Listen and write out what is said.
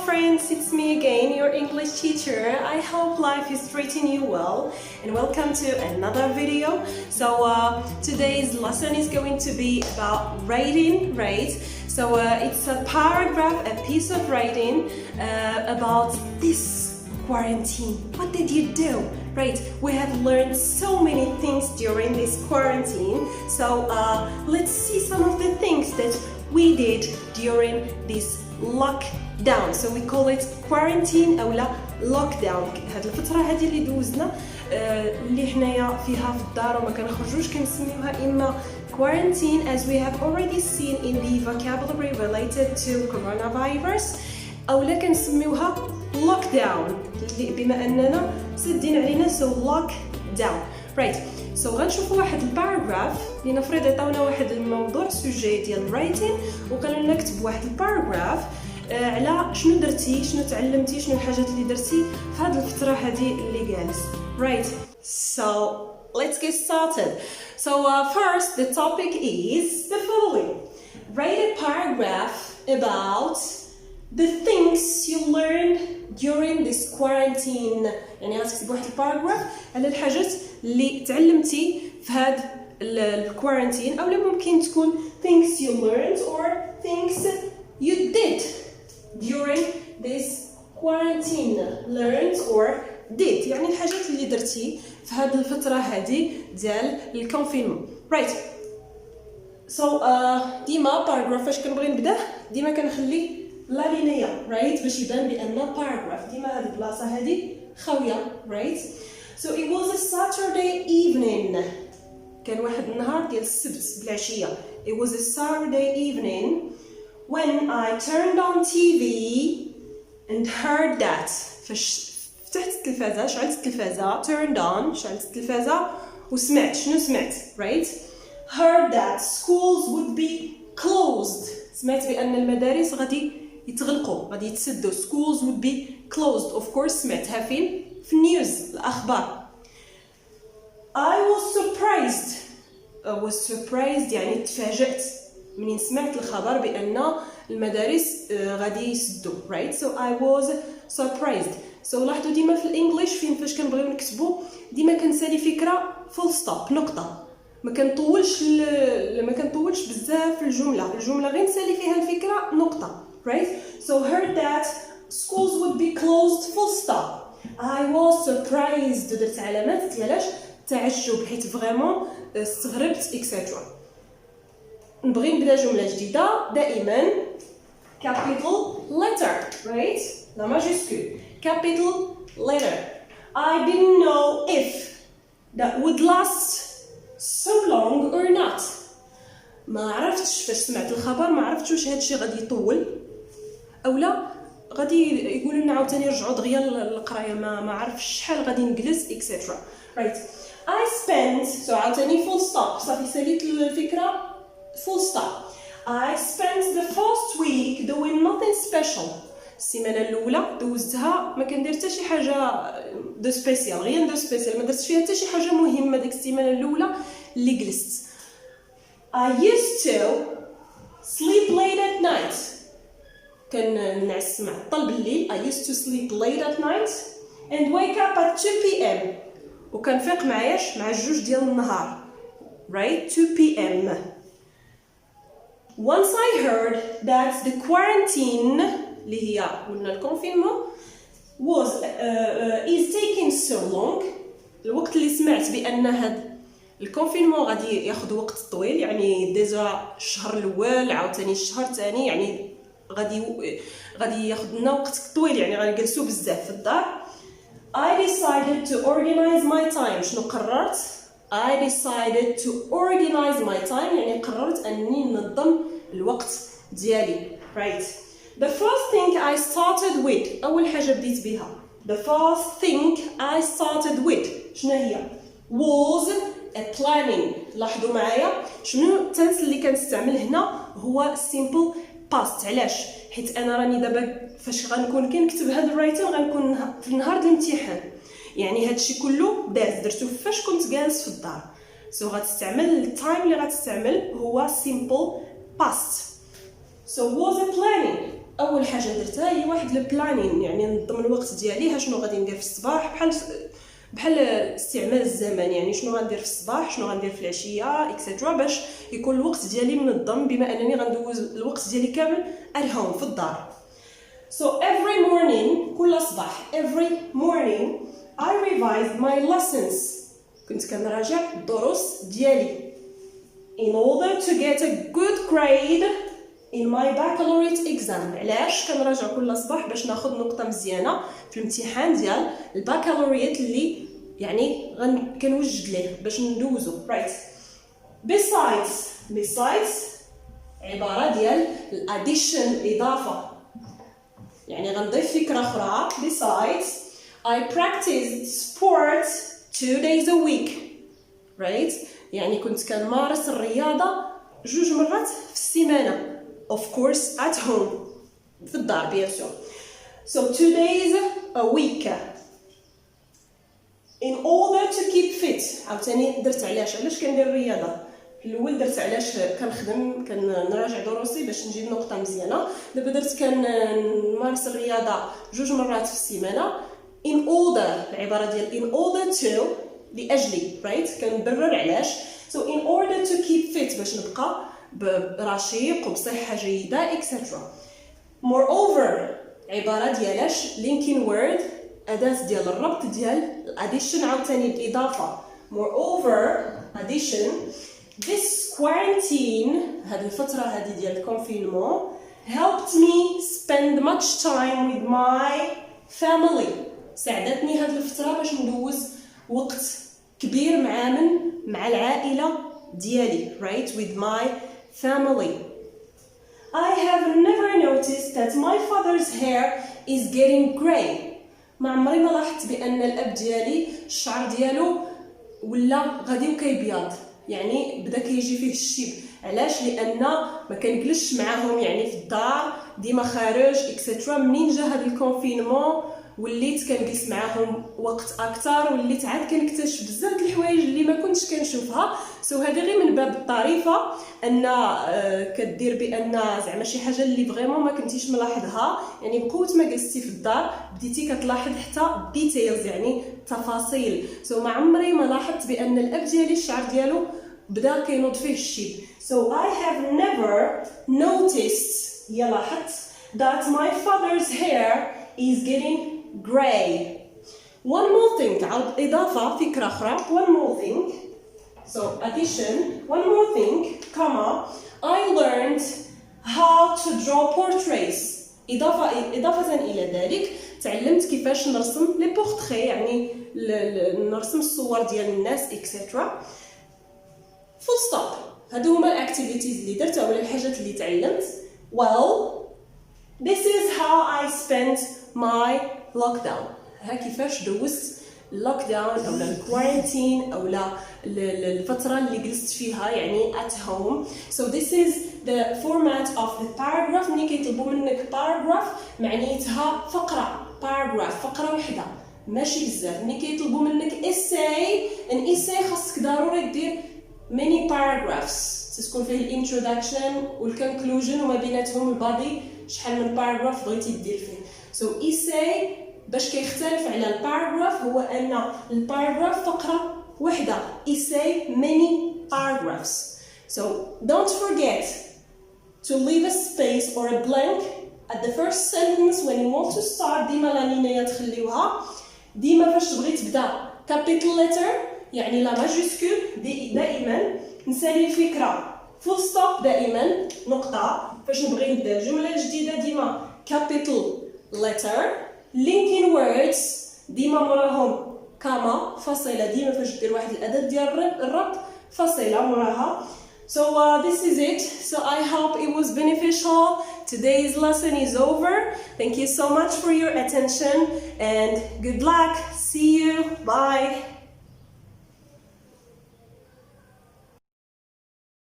friends, it's me again, your English teacher. I hope life is treating you well and welcome to another video. So today's lesson is going to be about writing, right? So it's a paragraph, a piece of writing about this quarantine. What did you do? Right, we have learned so many things during this quarantine. So let's see some of the things that we did during this lockdown. So we call it quarantine أو لا lockdown. هاد الفترة هذه اللي دوزنا اللي حنايا فيها في الدار وما كنخرجوش كنسميوها إما quarantine, as we have already seen in the vocabulary related to coronavirus، أو لا كنسميوها lockdown بما أننا سدين علينا so lockdown. Right. So غنشوفوا واحد الباراجراف لنفرض عطاونا واحد الموضوع سوجي ديال writing وقالوا لنا نكتب واحد الباراجراف على شنو درتي، شنو تعلمتي، شنو الحاجات اللي درتي في هذه الفترة هذه اللي جالس. Right. So let's get started. So first the topic is the following. Write a paragraph about the things you learned during this quarantine. يعني غتكتب واحد الباراجراف على الحاجات اللي تعلمتي في هاد الكوارنتين، أو ممكن تكون things you learned or things you did during this quarantine. learned or did يعني الحاجات اللي درتي في هاد الفترة هذه ديال الكونفينمون. right. so ديما باراجراف فاش كنبغي نبدا ديما كنخلي لا لينيا right باش يبان بأن باراجراف ديما هاد البلاصة هذه خاوية. right. So it was a Saturday evening. كان واحد النهار ديال السبت بالعشية. It was a Saturday evening when I turned on TV and heard that. فاش فتحت التلفازة، شعلت التلفازة، turned on، شعلت التلفازة وسمعت. شنو سمعت؟ right? Heard that schools would be closed. سمعت بأن المدارس غادي يتغلقوا، غادي يتسدوا. schools would be closed. Of course سمعتها فين؟ في النيوز، الأخبار. I was surprised يعني تفاجأت منين سمعت الخبر بأن المدارس غادي يسدوا. right. So I was surprised. So لاحظوا ديما في الإنجليش فاش كنبغيو نكتبوا ديما كنسالي فكرة full stop نقطة. ما كنطولش بزاف الجملة غير نسالي فيها الفكرة نقطة. right. So heard that schools would be closed full stop. I was surprised. درت علامات ديالاش تعجب حيت فريمون استغربت etc. نبغي نبدا جملة جديدة دائما capital letter. right. la majuscule capital letter. I didn't know if that would last so long or not. ما عرفتش فاش سمعت الخبر ما عرفتش واش هادشي غادي يطول او لا غادي يقولوا لنا عاوتاني رجعوا دغيا للقرايه. ما عرفش شحال غادي نجلس etc. right. I spent so عاوتاني full stop صافي ساليت الفكره full stop. I spent the first week doing nothing special. السيمانه الاولى دوزتها ما كندير حتى شي حاجه دو سبيسيال، غير دو سبيسيال، ما درتش فيها حتى شي حاجه مهمه ديك السيمانه الاولى اللي جلست. I used to sleep late at night. كان نعس معطل بالليل. I used to sleep late at night and wake up at 2 p.m. وكنفيق معاياش مع الجوج ديال النهار. right. 2 p.m. Once I heard that the quarantine اللي هي قلنا الكونفينمون was is taking so long. الوقت اللي سمعت بأن هاد الكونفينمون غادي ياخذ وقت طويل، يعني ديجا الشهر الأول عاوتاني الشهر الثاني، يعني غادي ياخذ لنا وقت طويل، يعني غنجلسوا بزاف في الدار. I decided to organize my time. شنو قررت؟ I decided to organize my time يعني قررت أنني ننظم الوقت ديالي. right. The first thing I started with. أول حاجة بديت بها. The first thing I started with شنو هي؟ was a planning. لاحظوا معايا شنو التنس اللي كنستعمل هنا هو simple past. علاش؟ حيت انا راني دابا فاش غنكون كنكتب هاد الرايتين غنكون في نهار الامتحان، يعني هادشي كله درتو فاش كنت جالس في الدار. سو غتستعمل التايم اللي غتستعمل هو simple past. So was a planning. اول حاجه درتها هي واحد البلانين، يعني ننظم الوقت ديالي، شنو غادي ندير في الصباح، بحال استعمال الزمن، يعني شنو غندير في الصباح، شنو غندير في العشيه اكسترا، باش يكون الوقت ديالي منظم، بما انني غندوز الوقت ديالي كامل at home في الدار. So every morning، كل صباح every morning I revised my lessons، كنت كنراجع الدروس ديالي in order to get a good grade in my baccalaureate exam. علاش كنراجع كل صباح؟ باش ناخذ نقطه مزيانه في الامتحان ديال الباكالوريات اللي يعني كنوجد ليه باش ندوزو. right. besides عباره ديال الاديشن، الاضافه، يعني غنضيف فكره اخرى. besides I practiced sport 2 days a week. right. يعني كنت كنمارس الرياضه 2 مرات في السيمانه. of course at home في الدار bien sûr. so 2 days a week in order to keep fit. عاوتاني درت علاش كندير الرياضه. في الاول درت علاش كنخدم كنراجع دروسي باش نجيب نقطه مزيانه. دابا درت كنمارس الرياضه 2 مرات في السيمانه in order، العباره ديال in order to لاجلي. right. كنبرر علاش. so in order to keep fit باش نبقى برشيق وبصحه جيده etc. moreover عباره ديالاش linking word، اداه ديال الربط ديال addition، عاوتاني الاضافه. moreover addition this quarantine، هذه الفتره هذه ديال الكونفينمون helped me spend much time with my family. ساعدتني هذه الفتره باش ندوز وقت كبير مع العائله ديالي. right. with my family. I have never noticed that my father's hair is getting grey. ما عمري ما لاحظت بان الاب ديالي الشعر ديالو ولا غادي وكيبيض، يعني بدا كيجي فيه الشيب. علاش؟ لان ما كنجلسش معاهم يعني في الدار، ديما خارج اكسترا. منين جا هذا الكونفينمون وليت كنجلس معاهم وقت اكثر، وليت عاد كنكتشف بزاف د الحوايج اللي ما كنتش كنشوفها. هذه غير من باب الطريفه، ان كدير بان زعما شي حاجه اللي فريمون ما كنتيش ملاحظها، يعني بقوه ما جلستي في الدار بديتي كتلاحظ حتى ديتيلز، يعني تفاصيل. ما عمري ما لاحظت بان الاب ديالي الشعر ديالو بدا كينوض فيه الشيب. I have never noticed، يا لاحظت that my father's hair is getting grey. one more thing، إضافة فكرة أخرى. one more thing. so addition. one more thing comma I learned how to draw portraits. إضافة إلى ذلك تعلمت كيفاش نرسم لي بورتري، يعني نرسم الصور ديال الناس etc. full stop. هادو هما الاكتيفيتيز اللي درتها ولا الحاجات اللي تعلمت. well this is how I spent my lockdown. ها كيفاش دوزت اللوكداون او الكوارنتين او الفتره اللي جلست فيها يعني at home. so this is the format of the paragraph. ملي كيطلبوا منك paragraph معنيتها فقره، paragraph فقره واحده ماشي بزاف. ملي كيطلبوا منك essay، ان essay خاصك ضروري دير many paragraphs، تكون فيه الانتروداكشن والكونكلوجن وما بيناتهم البادي، شحال من باراجراف بغيتي دير فيه. essay باش كيختلف على الباراجراف هو ان الباراجراف فقره واحده، essay many paragraphs. so don't forget to leave a space or a blank at the first sentence when you want to start. ديما لا لينيا تخليوها، ديما فاش تبغي تبدا capital letter يعني لا ماجيسكول دائما نسالي الفكره، full stop دائما نقطه. فاش نبغي نبدا جمله جديده ديما capital letter. linking words ديما موراهم كاما فاصله، ديما فاش دير واحد الاداه ديال الربط فاصله موراها. so this is it. so I hope it was beneficial. Today's lesson is over. Thank you so much for your attention and good luck. See you. Bye.